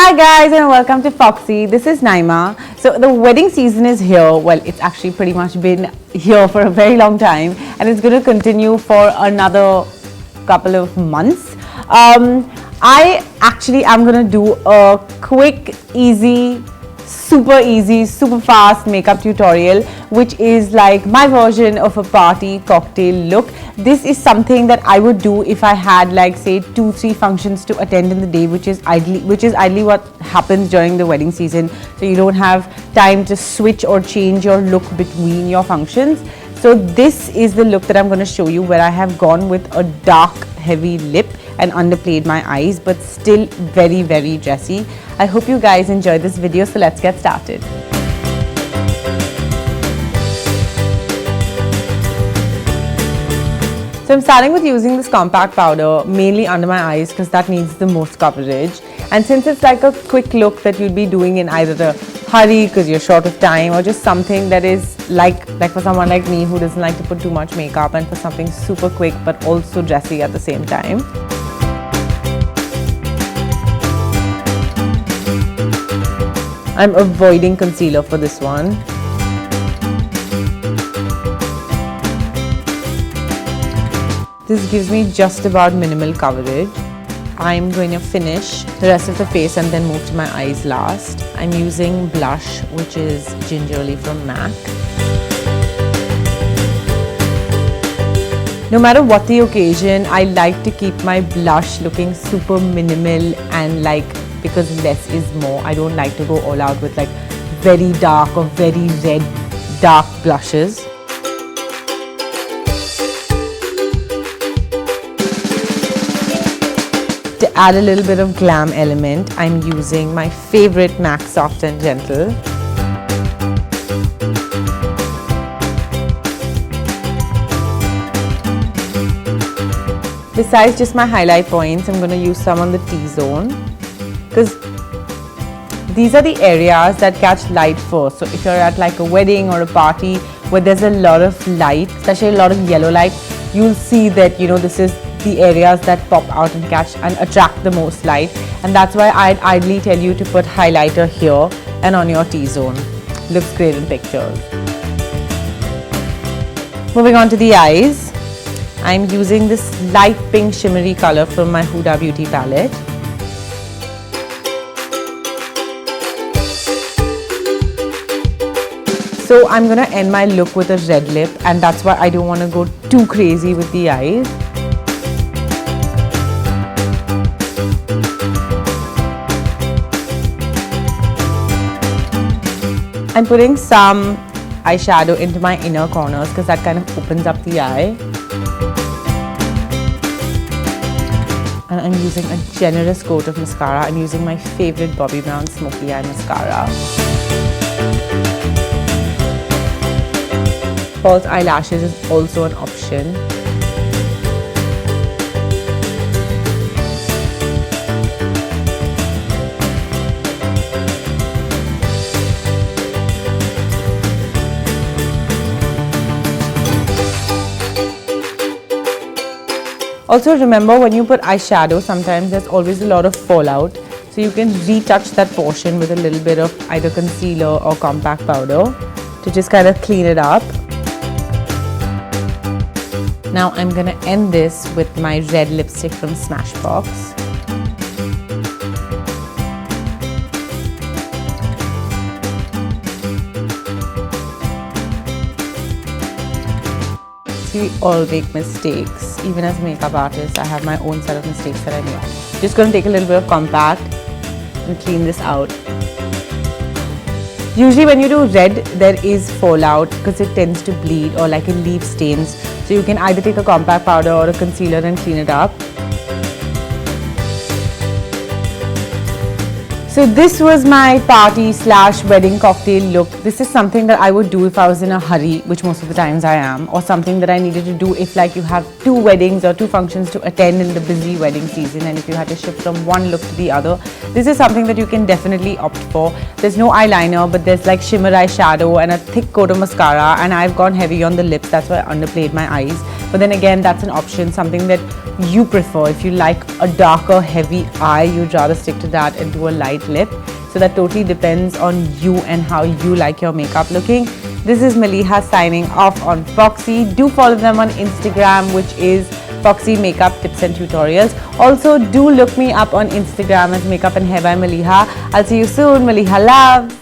Hi guys and welcome to Foxy. This is Naima. So the wedding season is here. Well, it's actually pretty much been here for a very long time and it's going to continue for another couple of months. I actually am going to do a quick, easy, super fast makeup tutorial, which is like my version of a party cocktail look. This is something that I would do if I had like say 2-3 functions to attend in the day, which is ideally what happens during the wedding season. So you don't have time to switch or change your look between your functions. So this is the look that I'm going to show you, where I have gone with a dark heavy lip and underplayed my eyes, but still very dressy. I hope you guys enjoyed this video, so let's get started. So I'm starting with using this compact powder mainly under my eyes because that needs the most coverage. And since it's like a quick look that you'll be doing in either a hurry because you're short of time, or just something that is like for someone like me who doesn't like to put too much makeup, and for something super quick but also dressy at the same time. I'm avoiding concealer for this one. This gives me just about minimal coverage. I'm going to finish the rest of the face and then move to my eyes last. I'm using blush, which is Gingerly from MAC. No matter what the occasion, I like to keep my blush looking super minimal, and because less is more. I don't like to go all out with like very dark or very red dark blushes. To add a little bit of glam element, I'm using my favorite MAC Soft and Gentle. Besides just my highlight points, I'm going to use some on the T-zone, because these are the areas that catch light first. So if you're at like a wedding or a party where there's a lot of light, especially a lot of yellow light, you'll see that, this is the areas that pop out and catch and attract the most light. And that's why I'd ideally tell you to put highlighter here and on your T-zone. Looks great in pictures. Moving on to the eyes. I'm using this light pink shimmery color from my Huda Beauty palette. So I'm going to end my look with a red lip, and that's why I don't want to go too crazy with the eyes. I'm putting some eyeshadow into my inner corners because that kind of opens up the eye. And I'm using a generous coat of mascara. I'm using my favorite Bobbi Brown Smoky Eye Mascara. False eyelashes is also an option. Also remember, when you put eyeshadow, sometimes there's always a lot of fallout. So you can retouch that portion with a little bit of either concealer or compact powder to just kind of clean it up. Now I'm going to end this with my red lipstick from Smashbox. We all make mistakes. Even as makeup artists, I have my own set of mistakes that I make. Just going to take a little bit of compact and clean this out. Usually when you do red, there is fallout because it tends to bleed or like it leaves stains. So you can either take a compact powder or a concealer and clean it up. So this was my party / wedding cocktail look. This is something that I would do if I was in a hurry, which most of the times I am, or something that I needed to do if like you have 2 weddings or 2 functions to attend in the busy wedding season, and if you had to shift from one look to the other. This is something that you can definitely opt for. There's no eyeliner, but there's like shimmer eyeshadow and a thick coat of mascara, and I've gone heavy on the lips. That's why I underplayed my eyes. but then again, that's an option, something that you prefer. If you like a darker, heavy eye, you'd rather stick to that and do a light lip. So that totally depends on you and how you like your makeup looking. This is Maliha signing off on Foxy. Do follow them on Instagram, which is Foxy Makeup Tips and Tutorials. Also, do look me up on Instagram as Makeup and Hair by Maliha. I'll see you soon. Maliha love.